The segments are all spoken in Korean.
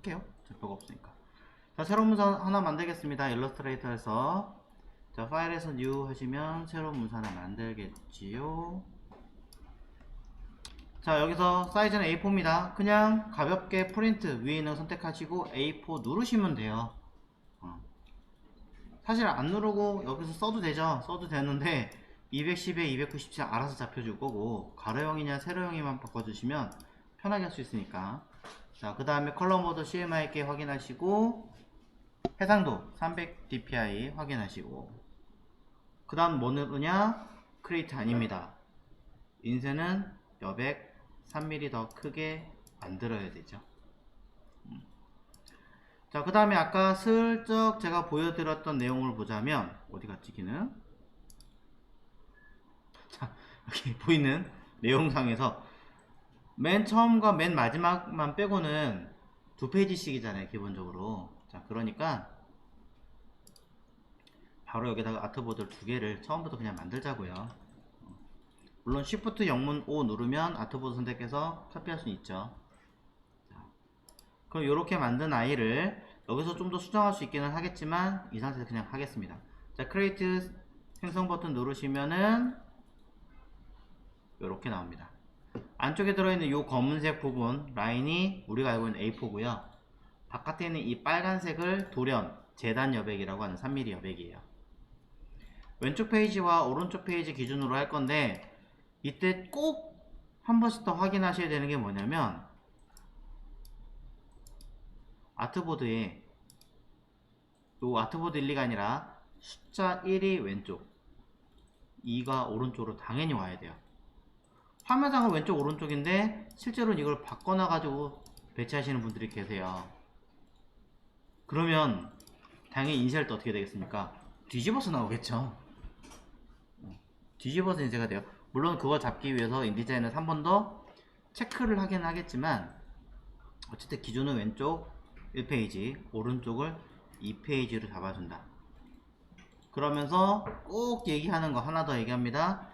할게요. 별거 없으니까. 자, 새로운 문서 하나 만들겠습니다. 일러스트레이터에서. 자, 파일에서 new 하시면 새로운 문서 하나 만들겠지요. 자, 여기서 사이즈는 A4입니다. 그냥 가볍게 프린트 위에 있는 거 선택하시고 A4 누르시면 돼요. 사실 안 누르고 여기서 써도 되죠. 써도 되는데 210에 297 알아서 잡혀줄 거고, 가로형이냐 세로형이만 바꿔주시면 편하게 할 수 있으니까. 자, 그 다음에 컬러 모드 CMYK 확인하시고, 해상도 300dpi 확인하시고, 그 다음 뭐 누르냐? 크리에이트 아닙니다. 인쇄는 여백 3mm 더 크게 만들어야 되죠. 자, 그 다음에 아까 슬쩍 제가 보여드렸던 내용을 보자면, 어디 갔지 기는? 자, 여기 보이는 내용상에서 맨 처음과 맨 마지막만 빼고는 2페이지씩이잖아요, 기본적으로. 자, 그러니까 바로 여기다가 아트보드 2개를 처음부터 그냥 만들자고요. 물론 Shift 영문 O 누르면 아트보드 선택해서 카피할 수 있죠. 자, 그럼 이렇게 만든 아이를 여기서 좀 더 수정할 수 있기는 하겠지만 이 상태에서 그냥 하겠습니다. 자, Create 생성 버튼 누르시면은 이렇게 나옵니다. 안쪽에 들어있는 이 검은색 부분 라인이 우리가 알고 있는 A4고요. 바깥에 있는 이 빨간색을 돌연 재단 여백이라고 하는 3mm 여백이에요. 왼쪽 페이지와 오른쪽 페이지 기준으로 할 건데, 이때 꼭 한 번씩 더 확인하셔야 되는 게 뭐냐면, 아트보드에 요 아트보드 1, 2가 아니라 숫자 1이 왼쪽, 2가 오른쪽으로 당연히 와야 돼요. 화면상은 왼쪽 오른쪽인데 실제로는 이걸 바꿔놔 가지고 배치하시는 분들이 계세요. 그러면 당연히 인쇄할 때 어떻게 되겠습니까? 뒤집어서 나오겠죠. 뒤집어서 인쇄가 돼요. 물론 그거 잡기 위해서 인디자인에서 한 번 더 체크를 하긴 하겠지만, 어쨌든 기준은 왼쪽 1페이지, 오른쪽을 2페이지로 잡아준다. 그러면서 꼭 얘기하는 거 하나 더 얘기합니다.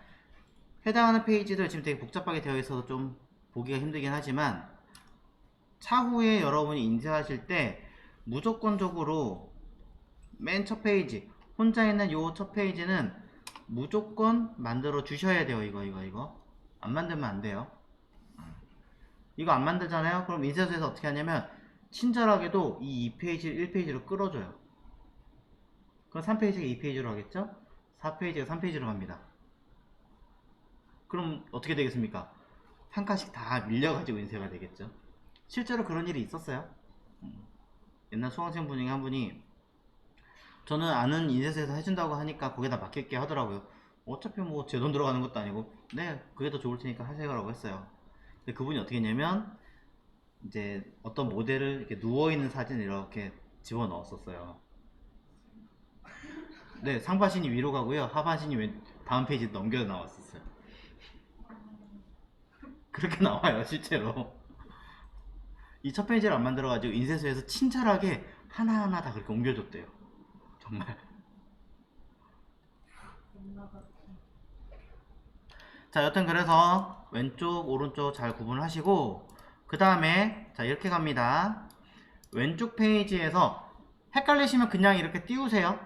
해당하는 페이지들 지금 되게 복잡하게 되어 있어서 좀 보기가 힘들긴 하지만, 차후에 여러분이 인쇄하실 때 무조건적으로 맨 첫 페이지, 혼자 있는 요 첫 페이지는 무조건 만들어 주셔야 돼요. 이거 안 만들면 안 돼요. 이거 안 만들잖아요. 그럼 인쇄소에서 어떻게 하냐면 친절하게도 이 2페이지를 1페이지로 끌어줘요. 그럼 3페이지가 2페이지로 하겠죠? 4페이지가 3페이지로 갑니다. 그럼 어떻게 되겠습니까? 한 칸씩 다 밀려가지고 인쇄가 되겠죠. 실제로 그런 일이 있었어요. 옛날 수강생 분이 한 분이, 저는 아는 인쇄소에서 해준다고 하니까 거기다 맡길게 하더라고요. 어차피 뭐 제 돈 들어가는 것도 아니고, 네, 그게 더 좋을 테니까 하세요 라고 했어요. 근데 그분이 어떻게 했냐면, 이제 어떤 모델을 이렇게 누워있는 사진을 이렇게 집어 넣었었어요. 네, 상반신이 위로 가고요, 하반신이 다음 페이지 넘겨 나왔었어요. 그렇게 나와요 실제로. 이 첫 페이지를 안 만들어가지고 인쇄소에서 친절하게 하나하나 다 그렇게 옮겨줬대요. 정말. 자, 여튼 그래서 왼쪽 오른쪽 잘 구분하시고, 그 다음에 자 이렇게 갑니다. 왼쪽 페이지에서 헷갈리시면 그냥 이렇게 띄우세요.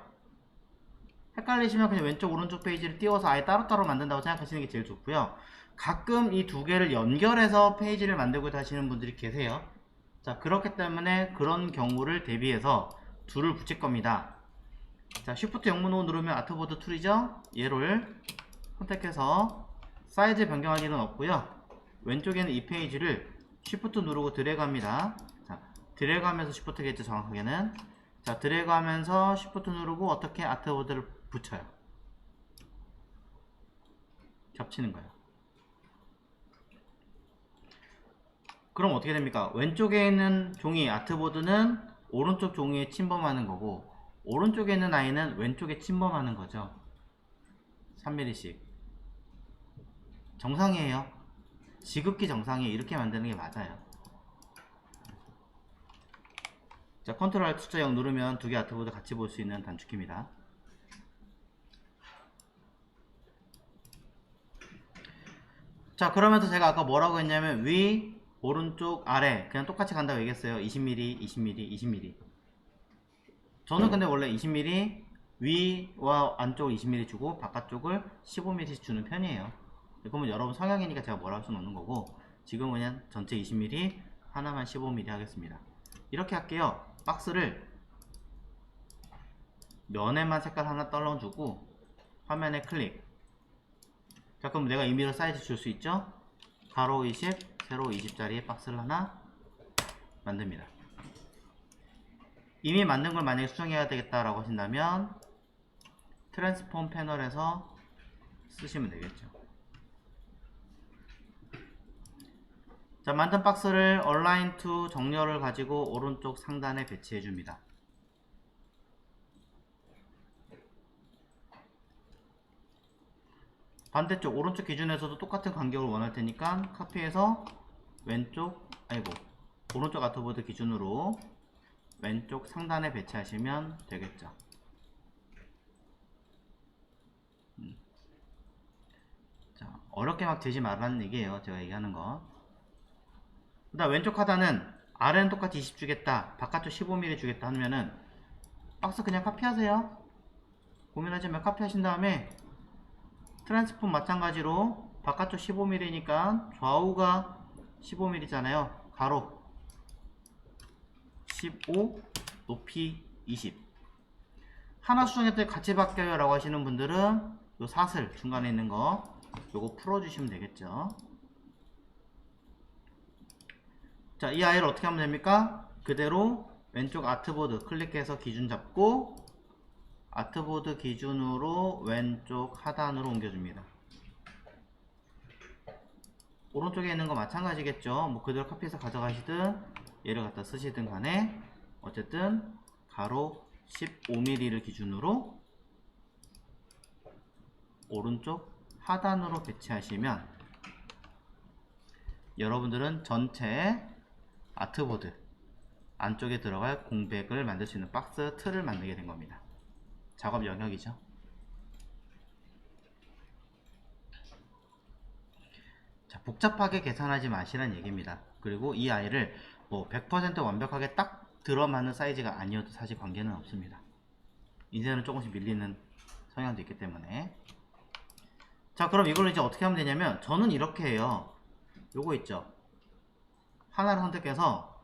헷갈리시면 그냥 왼쪽 오른쪽 페이지를 띄워서 아예 따로따로 만든다고 생각하시는 게 제일 좋고요. 가끔 이 두 개를 연결해서 페이지를 만들고 하시는 분들이 계세요. 자, 그렇기 때문에 그런 경우를 대비해서 둘을 붙일 겁니다. 자, Shift 영문 O 누르면 아트보드 툴이죠. 얘를 선택해서 사이즈 변경하기는 없고요. 왼쪽에는 이 페이지를 Shift 누르고 드래그 합니다. 자, 드래그 하면서 Shift겠죠, 정확하게는. 자, 드래그 하면서 Shift 누르고 어떻게 아트보드를 붙여요. 겹치는 거예요. 그럼 어떻게 됩니까? 왼쪽에 있는 종이 아트보드는 오른쪽 종이에 침범하는 거고, 오른쪽에 있는 아이는 왼쪽에 침범하는 거죠. 3mm씩. 정상이에요. 지극히 정상이에요. 이렇게 만드는 게 맞아요. 자, 컨트롤 Alt 숫자 0 누르면 두 개 아트보드 같이 볼 수 있는 단축키입니다. 자, 그러면서 제가 아까 뭐라고 했냐면 위 오른쪽 아래 그냥 똑같이 간다고 얘기했어요. 20mm, 20mm, 20mm. 저는 근데 원래 20mm 위와 안쪽 20mm 주고 바깥쪽을 15mm 주는 편이에요. 그러면 여러분 성향이니까 제가 뭐라 할 수는 없는 거고, 지금 그냥 전체 20mm 하나만 15mm 하겠습니다. 이렇게 할게요. 박스를 면에만 색깔 하나 떨어주고 화면에 클릭. 자, 그럼 내가 임의로 사이즈 줄 수 있죠? 가로 20, 세로 20짜리 박스를 하나 만듭니다. 이미 만든 걸 만약에 수정해야 되겠다라고 하신다면 트랜스폼 패널에서 쓰시면 되겠죠. 자, 만든 박스를 얼라인 투 정렬을 가지고 오른쪽 상단에 배치해 줍니다. 반대쪽 오른쪽 기준에서도 똑같은 간격을 원할 테니까 카피해서 왼쪽, 오른쪽 아트보드 기준으로 왼쪽 상단에 배치하시면 되겠죠. 자, 어렵게 막 재지 말라는 얘기예요. 제가 얘기하는 거. 그 다음 왼쪽 하단은 아래는 똑같이 20 주겠다, 바깥쪽 15mm 주겠다 하면은 박스 그냥 카피하세요. 고민하지 말고 카피하신 다음에 트랜스폼 마찬가지로 바깥쪽 15mm니까 좌우가 15mm잖아요. 가로 15, 높이 20. 하나 수정했더니 같이 바뀌어요 라고 하시는 분들은 요 사슬 중간에 있는 거 요거 풀어주시면 되겠죠. 자, 이 아이를 어떻게 하면 됩니까? 그대로 왼쪽 아트보드 클릭해서 기준 잡고 아트보드 기준으로 왼쪽 하단으로 옮겨줍니다. 오른쪽에 있는 거 마찬가지겠죠. 뭐 그대로 카피해서 가져가시든 얘를 갖다 쓰시든 간에 어쨌든 가로 15mm를 기준으로 오른쪽 하단으로 배치하시면 여러분들은 전체 아트보드 안쪽에 들어갈 공백을 만들 수 있는 박스 틀을 만들게 된 겁니다. 작업 영역이죠. 자, 복잡하게 계산하지 마시라는 얘기입니다. 그리고 이 아이를 뭐 100% 완벽하게 딱 들어맞는 사이즈가 아니어도 사실 관계는 없습니다. 인쇄는 조금씩 밀리는 성향도 있기 때문에. 자, 그럼 이걸 이제 어떻게 하면 되냐면 저는 이렇게 해요. 요거 있죠. 하나를 선택해서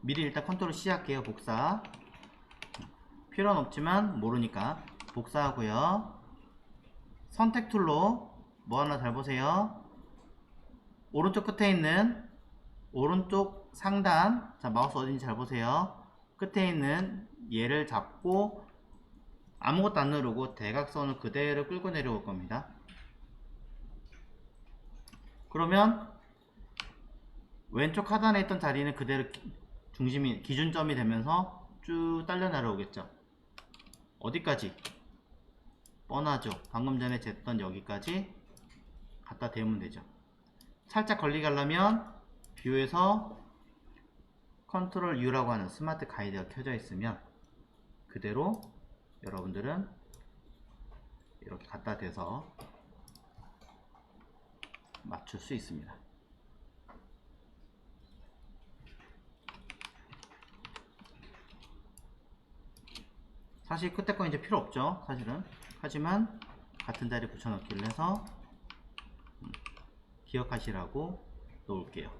미리 일단 컨트롤 C 할게요. 복사. 필요는 없지만 모르니까 복사하고요. 선택 툴로 뭐 하나 잘 보세요. 오른쪽 끝에 있는 오른쪽 상단, 자 마우스 어딘지 잘 보세요. 끝에 있는 얘를 잡고 아무것도 안 누르고 대각선을 그대로 끌고 내려올 겁니다. 그러면 왼쪽 하단에 있던 자리는 그대로 중심이 기준점이 되면서 쭉 딸려 내려오겠죠. 어디까지? 뻔하죠. 방금 전에 쟀던 여기까지 갖다 대면 되죠. 살짝 걸리게 하려면 뷰에서 컨트롤 U라고 하는 스마트 가이드가 켜져 있으면 그대로 여러분들은 이렇게 갖다 대서 맞출 수 있습니다. 사실 끝에 거 이제 필요 없죠, 사실은. 하지만 같은 자리에 붙여넣기를 해서 기억하시라고 놓을게요.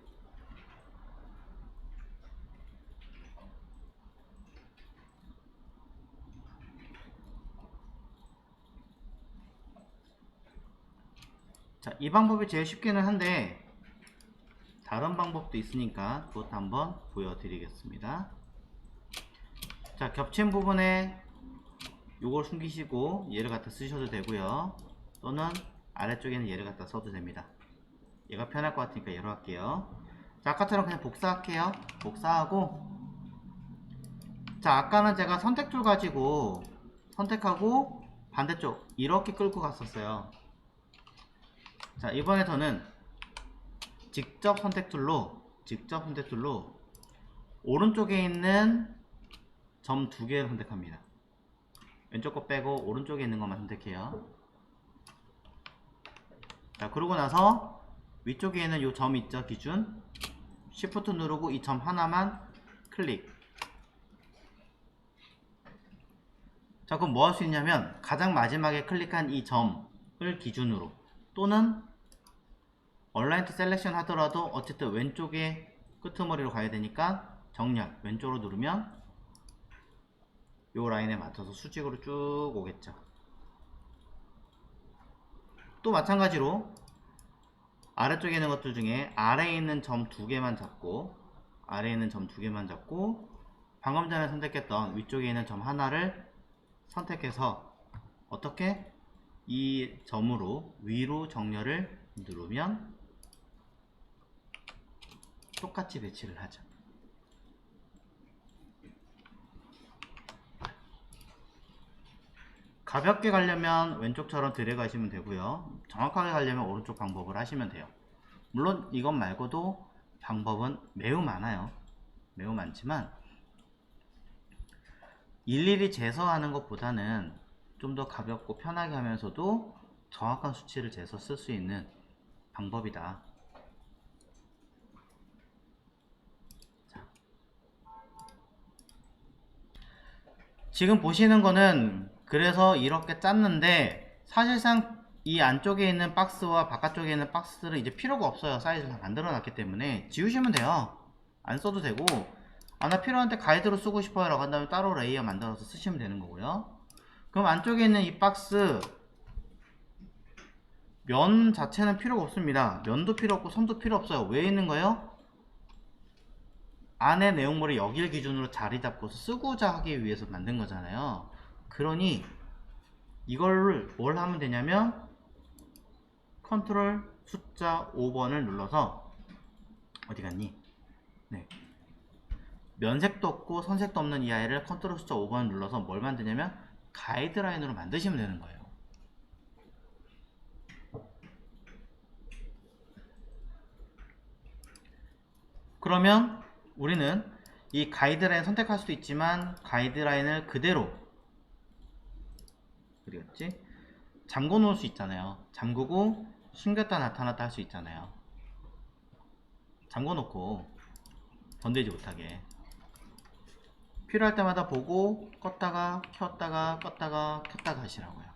자, 이 방법이 제일 쉽기는 한데 다른 방법도 있으니까 그것도 한번 보여드리겠습니다. 자, 겹친 부분에 요걸 숨기시고 얘를 갖다 쓰셔도 되고요. 또는 아래쪽에는 얘를 갖다 써도 됩니다. 얘가 편할 것 같으니까 얘로 할게요. 자, 아까처럼 그냥 복사할게요. 복사하고, 자, 아까는 제가 선택툴 가지고 선택하고 반대쪽 이렇게 끌고 갔었어요. 자, 이번에 저는 직접 선택툴로 오른쪽에 있는 점 두 개를 선택합니다. 왼쪽 거 빼고 오른쪽에 있는 것만 선택해요. 자, 그러고 나서 위쪽에 있는 요 점 있죠? 기준 Shift 누르고 이 점 하나만 클릭. 자, 그럼 뭐 할 수 있냐면 가장 마지막에 클릭한 이 점을 기준으로, 또는 얼라인 투 셀렉션 하더라도 어쨌든 왼쪽에 끄트머리로 가야 되니까 정렬 왼쪽으로 누르면 요 라인에 맞춰서 수직으로 쭉 오겠죠. 또 마찬가지로 아래쪽에 있는 것들 중에 아래에 있는 점 두 개만 잡고, 아래에 있는 점 두 개만 잡고 방금 전에 선택했던 위쪽에 있는 점 하나를 선택해서 어떻게 이 점으로 위로 정렬을 누르면 똑같이 배치를 하죠. 가볍게 가려면 왼쪽처럼 들어가시면 되고요. 정확하게 가려면 오른쪽 방법을 하시면 돼요. 물론 이것 말고도 방법은 매우 많아요. 매우 많지만 일일이 재서하는 것보다는 좀 더 가볍고 편하게 하면서도 정확한 수치를 재서 쓸 수 있는 방법이다. 자, 지금 보시는 거는 그래서 이렇게 짰는데 사실상 이 안쪽에 있는 박스와 바깥쪽에 있는 박스를 이제 필요가 없어요. 사이즈를 다 만들어 놨기 때문에 지우시면 돼요. 안 써도 되고, 나 필요한데 가이드로 쓰고 싶어요 라고 한다면 따로 레이어 만들어서 쓰시면 되는 거고요. 그럼 안쪽에 있는 이 박스 면 자체는 필요가 없습니다. 면도 필요 없고 선도 필요 없어요. 왜 있는 거예요? 안에 내용물을 여길 기준으로 자리 잡고서 쓰고자 하기 위해서 만든 거잖아요. 그러니 이걸 뭘 하면 되냐면 컨트롤 숫자 5번을 눌러서, 어디 갔니? 네. 면색도 없고 선색도 없는 이 아이를 컨트롤 숫자 5번을 눌러서 뭘 만드냐면 가이드라인으로 만드시면 되는 거예요. 그러면 우리는 이 가이드라인 선택할 수도 있지만 가이드라인을 그대로 그리겠지? 잠궈 놓을 수 있잖아요. 잠그고 숨겼다 나타났다 할 수 있잖아요. 잠궈 놓고 건들지 못하게. 필요할 때마다 보고 껐다가 켰다가 껐다가 켰다가 하시라고요.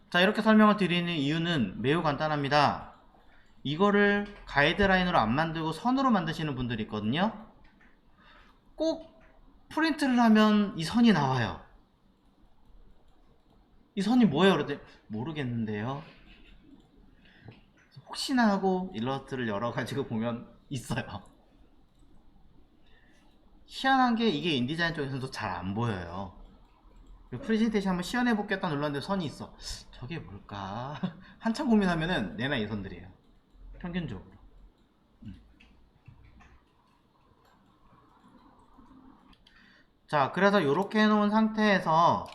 자, 이렇게 설명을 드리는 이유는 매우 간단합니다. 이거를 가이드라인으로 안 만들고 선으로 만드시는 분들이 있거든요. 꼭 프린트를 하면 이 선이 나와요. 이 선이 뭐예요? 그랬더니 모르겠는데요. 혹시나 하고 일러스트를 열어가지고 보면 있어요. 희한한 게 이게 인디자인 쪽에서도 잘 안 보여요. 프레젠테이션 한번 시연해보겠다 눌렀는데 선이 있어. 저게 뭘까? 한참 고민하면은 내나 이 선들이에요. 평균적으로. 자, 그래서 이렇게 해놓은 상태에서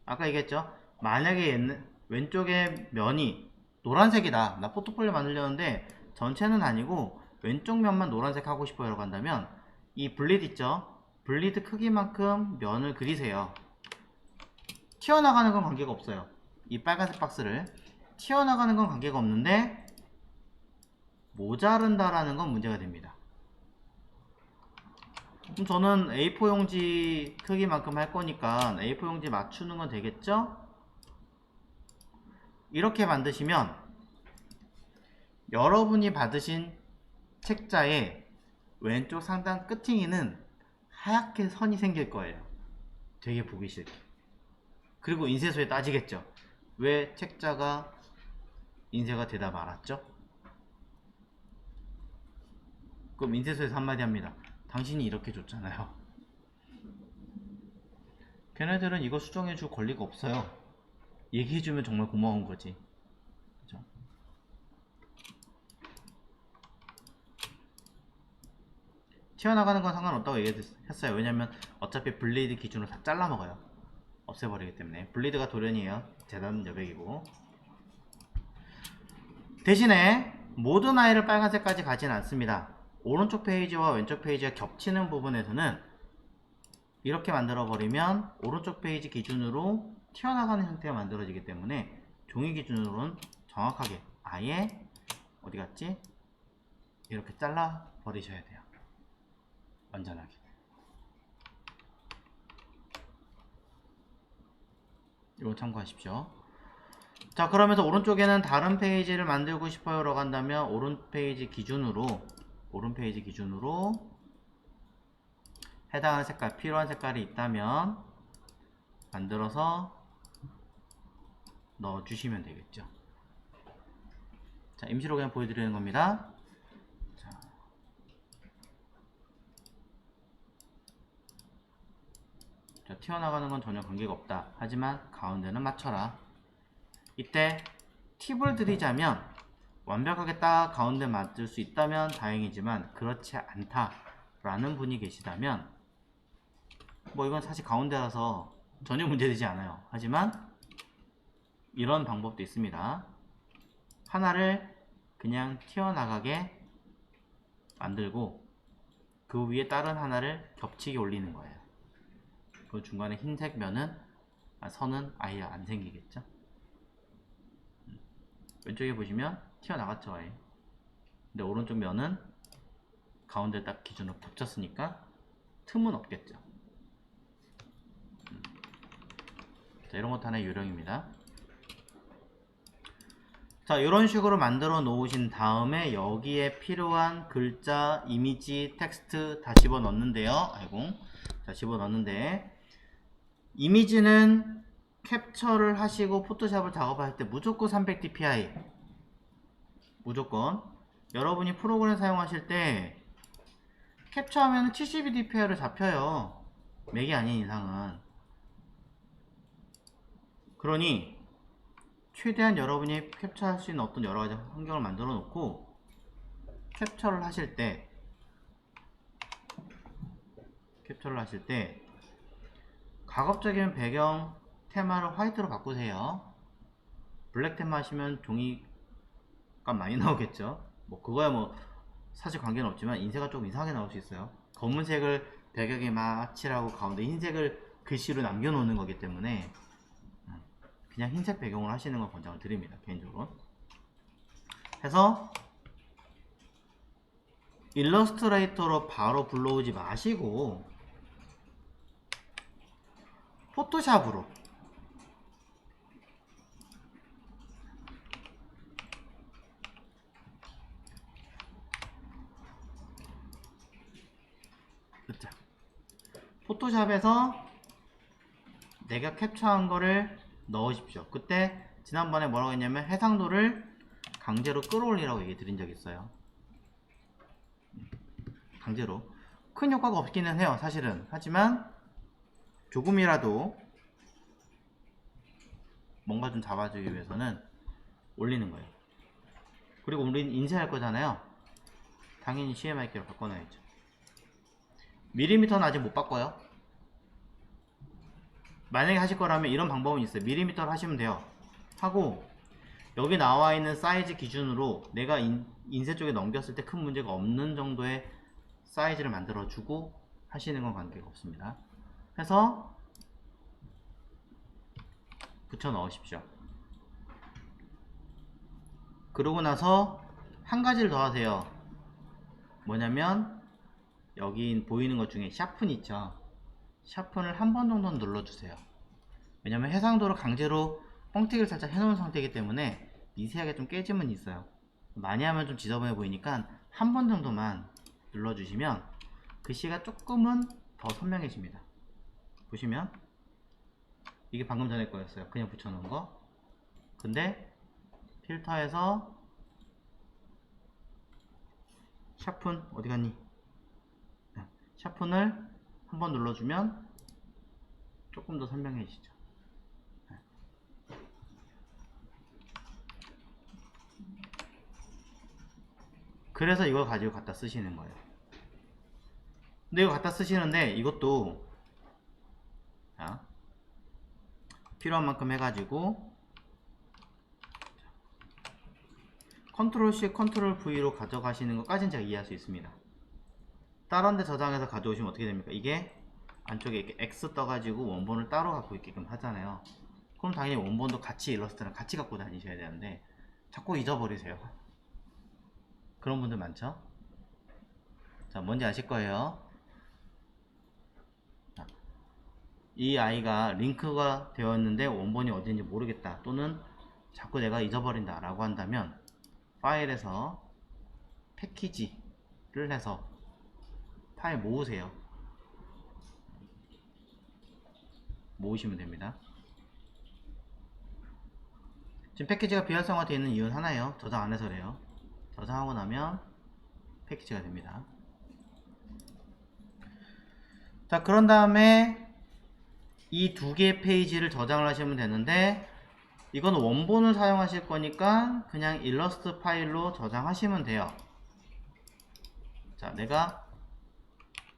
아까 얘기했죠? 만약에 왼쪽에 면이 노란색이다. 나 포트폴리오 만들려는데 전체는 아니고 왼쪽 면만 노란색 하고 싶어요 라고 한다면 이 블리드 있죠? 블리드 크기만큼 면을 그리세요. 튀어나가는 건 관계가 없어요. 이 빨간색 박스를 튀어나가는 건 관계가 없는데 모자른다라는 건 문제가 됩니다. 그럼 저는 A4 용지 크기만큼 할 거니까 A4 용지 맞추는 건 되겠죠? 이렇게 만드시면 여러분이 받으신 책자의 왼쪽 상단 끝팅에는 하얗게 선이 생길 거예요. 되게 보기 싫게. 그리고 인쇄소에 따지겠죠. 왜 책자가 인쇄가 되다 말았죠? 그럼 인쇄소에서 한마디 합니다. 당신이 이렇게 줬잖아요. 걔네들은 이거 수정해줄 권리가 없어요. 얘기해주면 정말 고마운 거지. 그죠? 튀어나가는 건 상관없다고 얘기했어요. 왜냐면 어차피 블레이드 기준으로 다 잘라먹어요. 없애버리기 때문에. 블레이드가 돌연이에요. 재단 여백이고. 대신에 모든 아이를 빨간색까지 가진 않습니다. 오른쪽 페이지와 왼쪽 페이지가 겹치는 부분에서는 이렇게 만들어 버리면 오른쪽 페이지 기준으로 튀어나가는 형태가 만들어지기 때문에 종이 기준으로는 정확하게 아예 어디 갔지? 이렇게 잘라 버리셔야 돼요. 완전하게. 이거 참고하십시오. 자, 그러면서 오른쪽에는 다른 페이지를 만들고 싶어요 라고 한다면 오른 페이지 기준으로 해당하는 색깔, 필요한 색깔이 있다면 만들어서 넣어주시면 되겠죠. 자, 임시로 그냥 보여드리는 겁니다. 자, 튀어나가는 건 전혀 관계가 없다. 하지만 가운데는 맞춰라. 이때 팁을 드리자면 완벽하게 딱 가운데 맞을 수 있다면 다행이지만 그렇지 않다 라는 분이 계시다면 뭐 이건 사실 가운데라서 전혀 문제되지 않아요. 하지만 이런 방법도 있습니다. 하나를 그냥 튀어나가게 만들고 그 위에 다른 하나를 겹치게 올리는 거예요. 그 중간에 흰색 면은 선은 아예 안 생기겠죠. 왼쪽에 보시면 튀어나갔죠 아예. 근데 오른쪽 면은 가운데 딱 기준으로 겹쳤으니까 틈은 없겠죠. 자, 이런 것도 하나의 요령입니다. 자, 이런 식으로 만들어 놓으신 다음에 여기에 필요한 글자, 이미지, 텍스트 다 집어 넣는데요. 자, 집어 넣는데 이미지는 캡처를 하시고 포토샵을 작업할 때 무조건 300dpi. 무조건. 여러분이 프로그램 사용하실 때 캡처하면 72dpi로 잡혀요. 맥이 아닌 이상은. 그러니 최대한 여러분이 캡처할 수 있는 어떤 여러가지 환경을 만들어 놓고 캡처를 하실 때 가급적이면 배경 테마를 화이트로 바꾸세요. 블랙 테마 하시면 종이값 많이 나오겠죠. 뭐 그거야 뭐 사실 관계는 없지만 인쇄가 조금 이상하게 나올 수 있어요. 검은색을 배경에 막 칠하고 가운데 흰색을 글씨로 남겨놓는 거기 때문에 그냥 흰색 배경을 하시는 걸 권장을 드립니다. 개인적으로. 해서 일러스트레이터로 바로 불러오지 마시고 포토샵으로 그쵸? 포토샵에서 내가 캡처한 거를 넣으십시오. 그때 지난번에 뭐라고 했냐면 해상도를 강제로 끌어올리라고 얘기 드린 적 있어요. 강제로. 큰 효과가 없기는 해요 사실은. 하지만 조금이라도 뭔가 좀 잡아주기 위해서는 올리는 거예요. 그리고 우린 인쇄할 거잖아요. 당연히 CMYK로 바꿔놔야죠. 밀리미터는 아직 못 바꿔요. 만약에 하실 거라면 이런 방법은 있어요. 밀리미터로 하시면 돼요. 하고 여기 나와 있는 사이즈 기준으로 내가 인쇄 쪽에 넘겼을 때 큰 문제가 없는 정도의 사이즈를 만들어 주고 하시는 건 관계가 없습니다. 해서 붙여 넣으십시오. 그러고 나서 한 가지를 더 하세요. 뭐냐면 여기 보이는 것 중에 샤픈 있죠. 샤픈을 한 번 정도 눌러주세요. 왜냐면 해상도를 강제로 뻥튀기를 살짝 해놓은 상태이기 때문에 미세하게 좀 깨짐은 있어요. 많이 하면 좀 지저분해 보이니까 한 번 정도만 눌러주시면 글씨가 조금은 더 선명해집니다. 보시면 이게 방금 전에 거였어요. 그냥 붙여놓은 거. 근데 필터에서 샤픈 어디 갔니? 샤픈을 한번 눌러주면 조금 더 선명해지죠. 그래서 이걸 가지고 갖다 쓰시는 거예요. 근데 이거 갖다 쓰시는데 이것도 자, 필요한 만큼 해가지고 컨트롤 C, 컨트롤 V로 가져가시는 것까지는 제가 이해할 수 있습니다. 다른 데 저장해서 가져오시면 어떻게 됩니까? 이게 안쪽에 이렇게 X 떠가지고 원본을 따로 갖고 있게끔 하잖아요. 그럼 당연히 원본도 같이 일러스트랑 같이 갖고 다니셔야 되는데 자꾸 잊어버리세요. 그런 분들 많죠? 자, 뭔지 아실 거예요. 자, 이 아이가 링크가 되어 있는데 원본이 어디인지 모르겠다, 또는 자꾸 내가 잊어버린다 라고 한다면 파일에서 패키지를 해서 파일 모으세요. 모으시면 됩니다. 지금 패키지가 비활성화 되어 있는 이유는 하나예요. 저장 안 해서래요. 저장하고 나면 패키지가 됩니다. 자, 그런 다음에 이 두 개의 페이지를 저장을 하시면 되는데, 이건 원본을 사용하실 거니까 그냥 일러스트 파일로 저장하시면 돼요. 자, 내가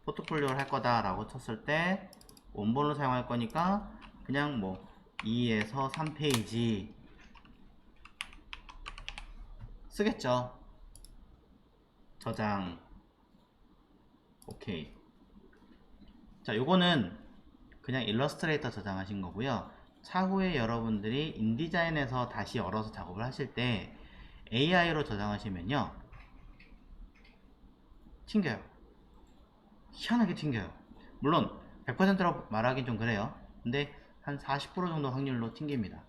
포트폴리오를 할 거다 라고 쳤을 때 원본을 사용할 거니까 그냥 뭐 2에서 3페이지 쓰겠죠. 저장. 오케이. 자, 요거는 그냥 일러스트레이터 저장하신 거고요. 차후에 여러분들이 인디자인에서 다시 열어서 작업을 하실 때 AI로 저장하시면요, 튕겨요. 희한하게 튕겨요. 물론 100%라고 말하긴 좀 그래요. 근데 한 40% 정도 확률로 튕깁니다.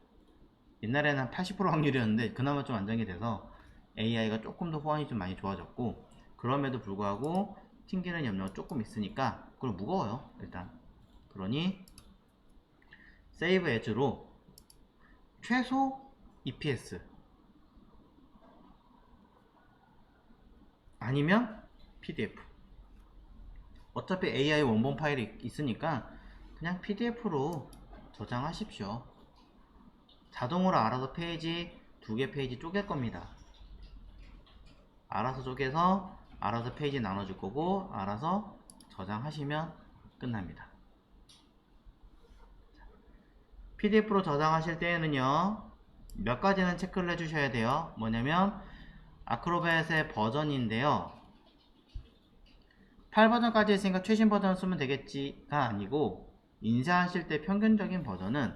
옛날에는 한 80% 확률이었는데 그나마 좀 안정이 돼서 AI가 조금 더 호환이 좀 많이 좋아졌고, 그럼에도 불구하고 튕기는 염려가 조금 있으니까, 그리고 무거워요 일단. 그러니 세이브 에즈로 최소 EPS 아니면 PDF, 어차피 AI 원본 파일이 있으니까 그냥 PDF로 저장하십시오. 자동으로 알아서 페이지, 두 개 페이지 쪼갤 겁니다. 알아서 쪼개서 알아서 페이지 나눠줄 거고 알아서 저장하시면 끝납니다. PDF로 저장하실 때에는요, 몇 가지는 체크를 해주셔야 돼요. 뭐냐면 아크로벳의 버전인데요, 8버전까지 있으니까 최신 버전을 쓰면 되겠지가 아니고, 인쇄하실 때 평균적인 버전은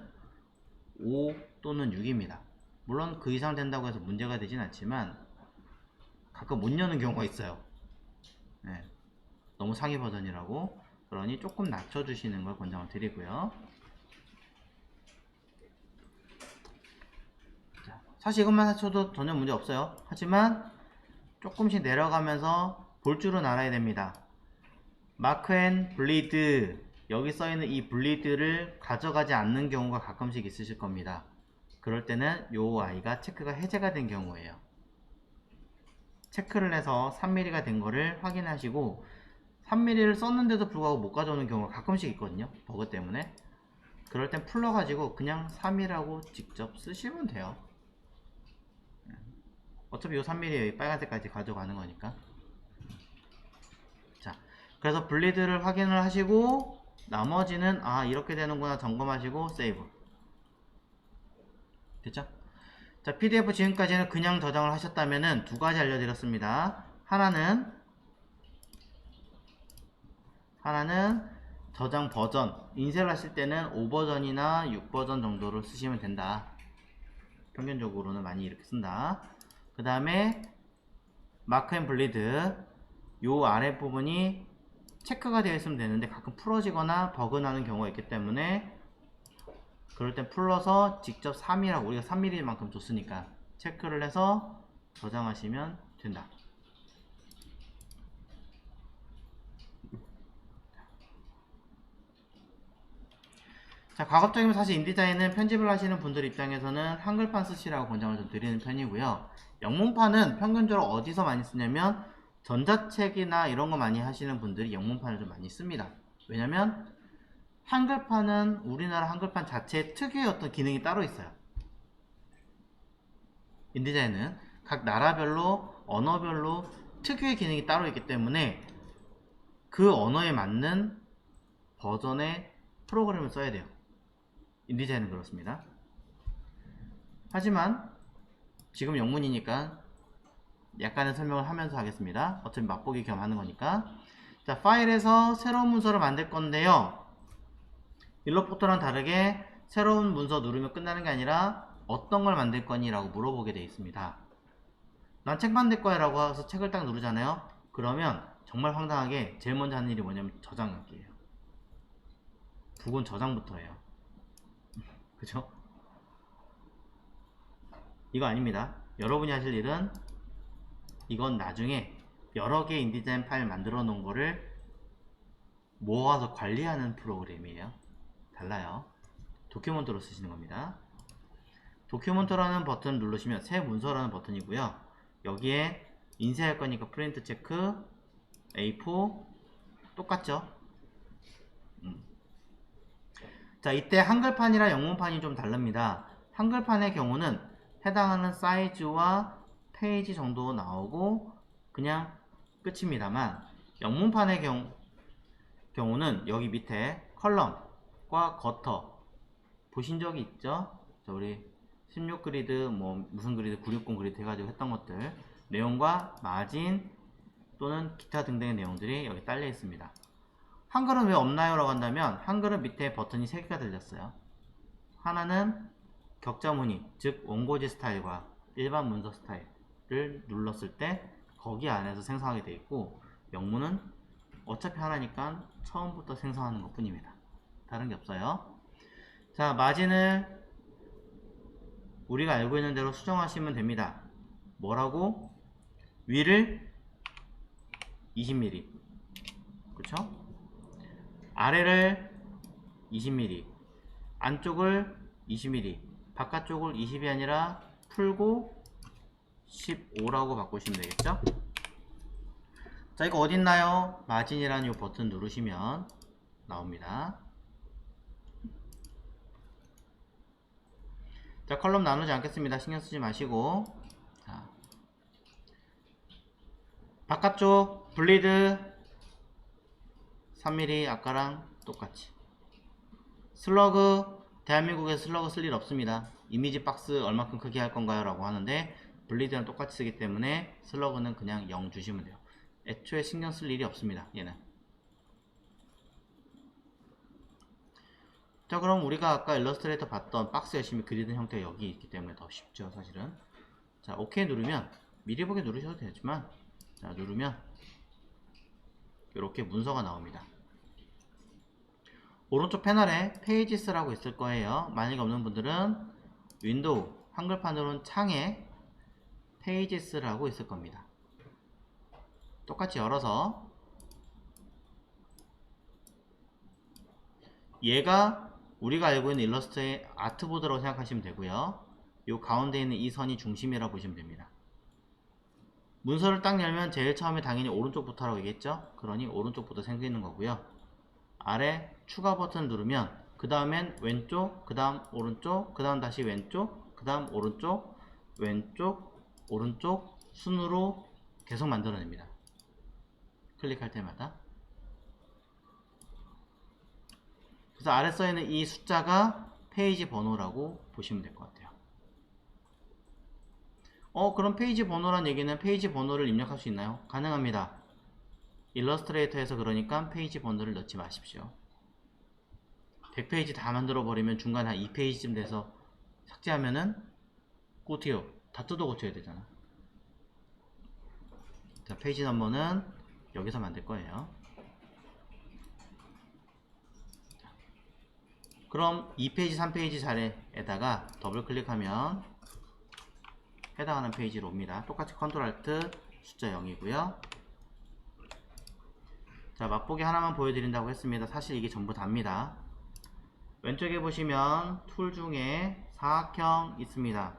5 또는 6입니다. 물론 그 이상 된다고 해서 문제가 되진 않지만 가끔 못 여는 경우가 있어요. 네, 너무 상위 버전이라고. 그러니 조금 낮춰주시는 걸 권장을 드리고요. 자, 사실 이것만 낮춰도 전혀 문제 없어요. 하지만 조금씩 내려가면서 볼 줄은 알아야 됩니다. 마크 앤 블리드, 여기 써있는 이 블리드를 가져가지 않는 경우가 가끔씩 있으실 겁니다. 그럴 때는 요 아이가 체크가 해제가 된 경우예요. 체크를 해서 3mm가 된 거를 확인하시고, 3mm를 썼는데도 불구하고 못 가져오는 경우가 가끔씩 있거든요, 버그 때문에. 그럴 땐 풀러가지고 그냥 3이라고 직접 쓰시면 돼요. 어차피 요 3mm 빨간색까지 가져가는 거니까. 자, 그래서 블리드를 확인을 하시고 나머지는 아 이렇게 되는구나 점검하시고 세이브. 됐죠? 자, PDF 지금까지는 그냥 저장을 하셨다면은 두 가지 알려드렸습니다. 하나는 저장 버전, 인쇄를 하실 때는 5버전이나 6버전 정도를 쓰시면 된다. 평균적으로는 많이 이렇게 쓴다. 그 다음에 마크 앤 블리드, 요 아랫부분이 체크가 되어 있으면 되는데 가끔 풀어지거나 버그 나는 경우가 있기 때문에 그럴 땐 풀러서 직접 3이라고, 우리가 3mm만큼 줬으니까 체크를 해서 저장하시면 된다. 자, 가급적이면 사실 인디자인은 편집을 하시는 분들 입장에서는 한글판 쓰시라고 권장을 좀 드리는 편이고요. 영문판은 평균적으로 어디서 많이 쓰냐면 전자책이나 이런 거 많이 하시는 분들이 영문판을 좀 많이 씁니다. 왜냐면 한글판은 우리나라 한글판 자체에 특유의 어떤 기능이 따로 있어요. 인디자인은 각 나라별로 언어별로 특유의 기능이 따로 있기 때문에 그 언어에 맞는 버전의 프로그램을 써야 돼요. 인디자인은 그렇습니다. 하지만 지금 영문이니까 약간의 설명을 하면서 하겠습니다. 어차피 맛보기 겸 하는 거니까. 자, 파일에서 새로운 문서를 만들 건데요, 일러포터랑 다르게 새로운 문서 누르면 끝나는 게 아니라 어떤 걸 만들 거니? 라고 물어보게 되어 있습니다. 난 책 만들 거야 라고 해서 책을 딱 누르잖아요. 그러면 정말 황당하게 제일 먼저 하는 일이 뭐냐면 저장하기예요. 북은 저장부터 해요. 그죠? 이거 아닙니다. 여러분이 하실 일은 이건 나중에 여러 개의 인디자인 파일 만들어 놓은 거를 모아서 관리하는 프로그램이에요. 달라요. 도큐먼트로 쓰시는 겁니다. 도큐먼트라는 버튼을 누르시면 새 문서라는 버튼이고요. 여기에 인쇄할 거니까 프린트 체크, A4 똑같죠? 자, 이때 한글판이랑 영문판이 좀 다릅니다. 한글판의 경우는 해당하는 사이즈와 페이지 정도 나오고 그냥 끝입니다만, 영문판의 경우는 여기 밑에 컬럼과 거터 보신 적이 있죠? 자, 우리 16 그리드 뭐 무슨 그리드 960 그리드 해가지고 했던 것들 내용과 마진 또는 기타 등등의 내용들이 여기 딸려 있습니다. 한글은 왜 없나요? 라고 한다면 한글은 밑에 버튼이 3개가 들렸어요. 하나는 격자 무늬, 즉 원고지 스타일과 일반 문서 스타일을 눌렀을 때 거기 안에서 생성하게 되어 있고, 영문은 어차피 하나니까 처음부터 생성하는 것 뿐입니다. 다른 게 없어요. 자, 마진을 우리가 알고 있는 대로 수정하시면 됩니다. 뭐라고? 위를 20mm, 그쵸? 아래를 20mm, 안쪽을 20mm, 바깥쪽을 20이 아니라 풀고 15라고 바꾸시면 되겠죠? 자, 이거 어딨나요? 마진이라는 이 버튼 누르시면 나옵니다. 자, 컬럼 나누지 않겠습니다. 신경 쓰지 마시고. 자, 바깥쪽 블리드 3mm 아까랑 똑같이. 슬러그, 대한민국에 슬러그 쓸 일 없습니다. 이미지 박스 얼마큼 크게 할 건가요? 라고 하는데 블리드랑 똑같이 쓰기 때문에 슬러그는 그냥 0 주시면 돼요. 애초에 신경 쓸 일이 없습니다. 얘는. 자, 그럼 우리가 아까 일러스트레이터 봤던 박스 열심히 그리는 형태가 여기 있기 때문에 더 쉽죠, 사실은. 자, OK 누르면 미리 보기 누르셔도 되지만, 자, 누르면 이렇게 문서가 나옵니다. 오른쪽 패널에 페이지스라고 있을 거예요. 만약에 없는 분들은 윈도우, 한글판으로는 창에 페이지스라고 있을 겁니다. 똑같이 열어서 얘가 우리가 알고 있는 일러스트의 아트보드라고 생각하시면 되고요. 요 가운데 있는 이 선이 중심이라고 보시면 됩니다. 문서를 딱 열면 제일 처음에 당연히 오른쪽부터 라고 얘기했죠? 그러니 오른쪽부터 생기는 거고요. 아래 추가 버튼을 누르면 그 다음엔 왼쪽, 그 다음 오른쪽, 그 다음 다시 왼쪽, 그 다음 오른쪽, 왼쪽, 오른쪽 순으로 계속 만들어냅니다. 클릭할 때마다. 그래서 아래 써있는 이 숫자가 페이지 번호라고 보시면 될 것 같아요. 그럼 페이지 번호란 얘기는 페이지 번호를 입력할 수 있나요? 가능합니다. 일러스트레이터에서 그러니까 페이지 번호를 넣지 마십시오. 100페이지 다 만들어 버리면 중간에 한 2페이지쯤 돼서 삭제하면은 어떻게요? 다 뜯어 고쳐야 되잖아. 자, 페이지 넘버는 여기서 만들 거예요. 그럼 2페이지, 3페이지 자리에다가 더블 클릭하면 해당하는 페이지로 옵니다. 똑같이 컨트롤 알트 숫자 0이고요. 자, 맛보기 하나만 보여드린다고 했습니다. 사실 이게 전부 답니다. 왼쪽에 보시면 툴 중에 사각형 있습니다.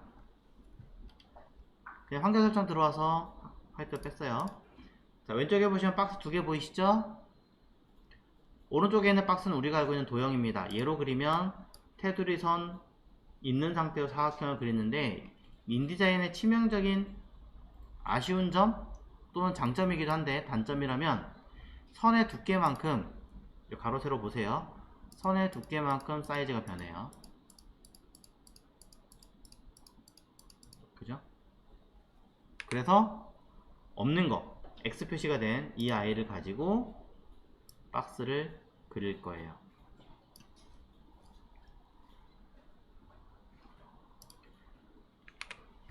그냥 환경 설정 들어와서 화이트 뺐어요. 자, 왼쪽에 보시면 박스 2개 보이시죠? 오른쪽에 있는 박스는 우리가 알고 있는 도형입니다. 얘로 그리면 테두리 선 있는 상태로 사각형을 그리는데, 인디자인의 치명적인 아쉬운 점 또는 장점이기도 한데, 단점이라면 선의 두께만큼, 가로 세로 보세요. 선의 두께만큼 사이즈가 변해요. 그죠? 그래서 없는 거, X 표시가 된 이 아이를 가지고 박스를 그릴 거예요.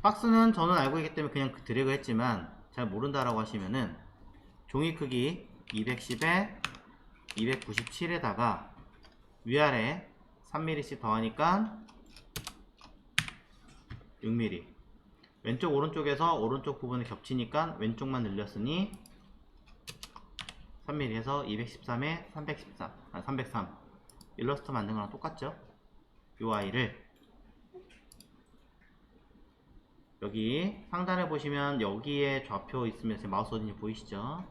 박스는 저는 알고 있기 때문에 그냥 드래그 했지만 잘 모른다라고 하시면은 종이 크기 210에 297에다가 위아래 3mm씩 더하니까 6mm. 왼쪽 오른쪽에서 오른쪽 부분이 겹치니까 왼쪽만 늘렸으니 3mm 해서 213에 303 일러스트 만든 거랑 똑같죠? 요 아이를 여기 상단에 보시면 여기에 좌표 있으면 마우스 어딘지 보이시죠?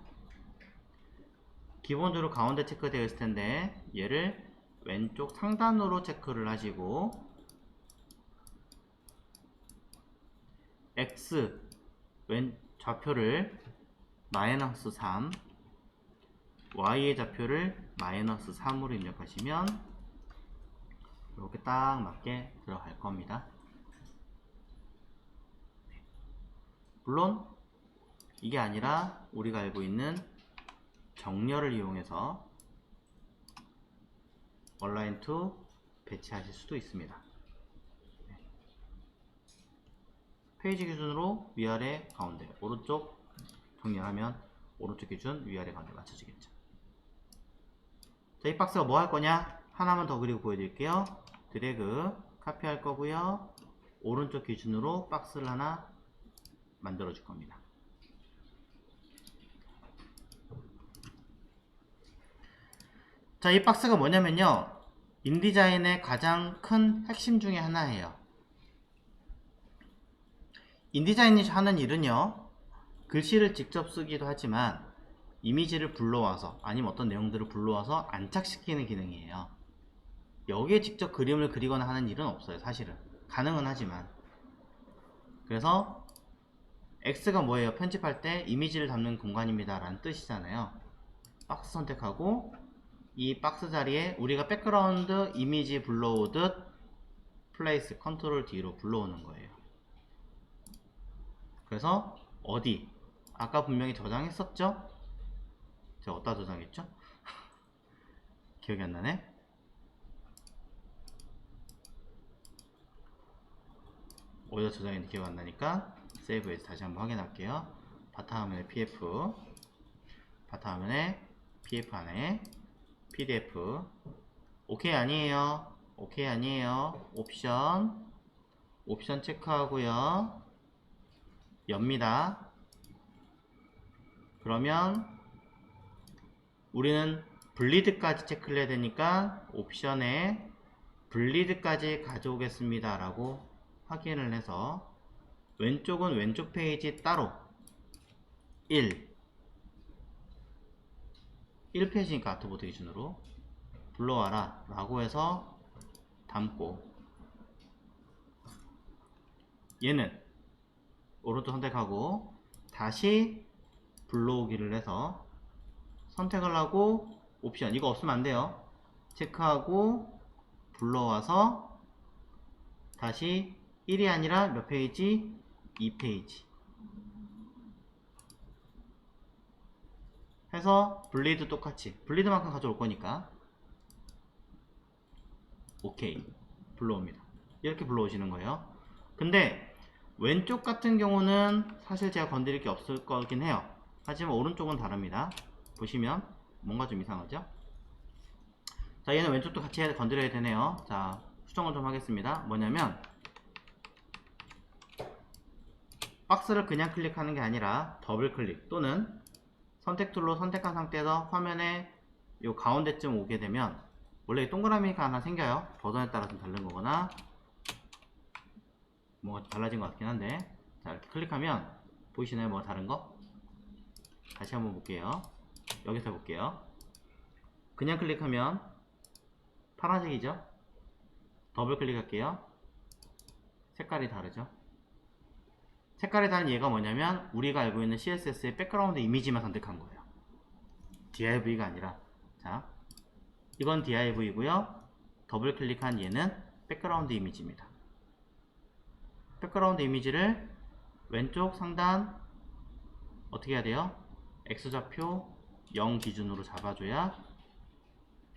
기본적으로 가운데 체크되어 있을 텐데 얘를 왼쪽 상단으로 체크를 하시고 X 왼 좌표를 마이너스 3 Y의 좌표를 마이너스 3으로 입력하시면 이렇게 딱 맞게 들어갈 겁니다. 물론 이게 아니라 우리가 알고 있는 정렬을 이용해서 얼라인 투 배치하실 수도 있습니다. 페이지 기준으로 위아래 가운데 오른쪽 정렬하면 오른쪽 기준 위아래 가운데 맞춰지겠죠. 자, 이 박스가 뭐 할 거냐? 하나만 더 그리고 보여드릴게요. 드래그 카피할 거고요. 오른쪽 기준으로 박스를 하나 만들어 줄 겁니다. 자, 이 박스가 뭐냐면요, 인디자인의 가장 큰 핵심 중에 하나예요. 인디자인이 하는 일은요, 글씨를 직접 쓰기도 하지만 이미지를 불러와서 아니면 어떤 내용들을 불러와서 안착시키는 기능이에요. 여기에 직접 그림을 그리거나 하는 일은 없어요. 사실은 가능은 하지만. 그래서 X가 뭐예요? 편집할 때 이미지를 담는 공간입니다 라는 뜻이잖아요. 박스 선택하고 이 박스 자리에 우리가 백그라운드 이미지 불러오듯 플레이스 컨트롤 D로 불러오는 거예요. 그래서 어디? 아까 분명히 저장했었죠? 제가 어디다 저장했죠? 기억이 안 나네? 어디다 저장했는지 기억 안 나니까 세이브해서 다시 한번 확인할게요. 바탕화면에 PF, 바탕화면에 PF 안에 PDF. 오케이 아니에요. 오케이 아니에요. 옵션 체크하고요. 엽니다. 그러면 우리는 블리드까지 체크를 해야 되니까 옵션에 블리드까지 가져오겠습니다 라고 확인을 해서 왼쪽은 왼쪽 페이지 따로 1페이지니까 아트보드 기준으로 불러와라 라고 해서 담고, 얘는 오른쪽 선택하고 다시 불러오기를 해서 선택을 하고 옵션 이거 없으면 안 돼요. 체크하고 불러와서 다시 1이 아니라 몇 페이지? 2페이지 해서 블리드 똑같이 블리드만큼 가져올 거니까 오케이 불러옵니다. 이렇게 불러오시는 거예요. 근데 왼쪽 같은 경우는 사실 제가 건드릴 게 없을 거긴 해요. 하지만 오른쪽은 다릅니다. 보시면 뭔가 좀 이상하죠? 자, 얘는 왼쪽도 같이 건드려야 되네요. 자, 수정을 좀 하겠습니다. 뭐냐면 박스를 그냥 클릭하는 게 아니라 더블 클릭 또는 선택 툴로 선택한 상태에서 화면에 요 가운데쯤 오게 되면 원래 동그라미가 하나 생겨요. 버전에 따라 좀 다른 거거나 뭐가 달라진 것 같긴 한데, 자 이렇게 클릭하면 보이시나요? 뭐가 다른 거? 다시 한번 볼게요. 여기서 볼게요. 그냥 클릭하면 파란색이죠? 더블 클릭할게요. 색깔이 다르죠? 색깔이 다른 얘가 뭐냐면 우리가 알고 있는 CSS의 백그라운드 이미지만 선택한 거예요. div가 아니라. 자, 이건 div고요. 더블 클릭한 얘는 백그라운드 이미지입니다. 백그라운드 이미지를 왼쪽 상단 어떻게 해야 돼요? X좌표 0 기준으로 잡아줘야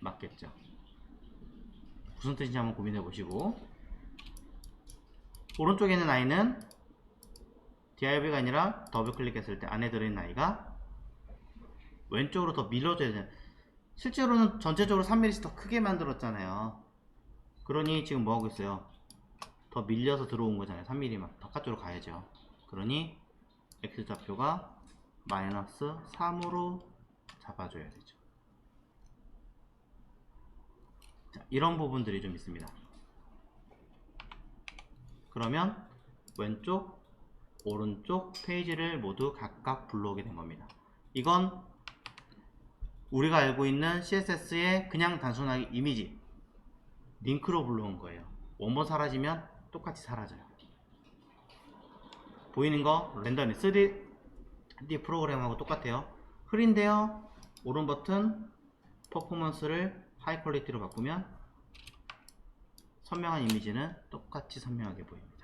맞겠죠. 무슨 뜻인지 한번 고민해 보시고, 오른쪽에 있는 아이는 DIV가 아니라 더블 클릭했을 때 안에 들어있는 아이가 왼쪽으로 더 밀어줘야 돼요. 실제로는 전체적으로 3mm 더 크게 만들었잖아요. 그러니 지금 뭐하고 있어요? 더 밀려서 들어온 거잖아요. 3mm만 바깥쪽으로 가야죠. 그러니 X좌표가 마이너스 3으로 잡아줘야 되죠. 자, 이런 부분들이 좀 있습니다. 그러면 왼쪽, 오른쪽 페이지를 모두 각각 불러오게 된 겁니다. 이건 우리가 알고 있는 CSS의 그냥 단순하게 이미지, 링크로 불러온 거예요. 원본 사라지면 똑같이 사라져요. 보이는 거 렌더링 3D 프로그램하고 똑같아요. 흐린데요. 오른 버튼 퍼포먼스를 하이 퀄리티로 바꾸면 선명한 이미지는 똑같이 선명하게 보입니다.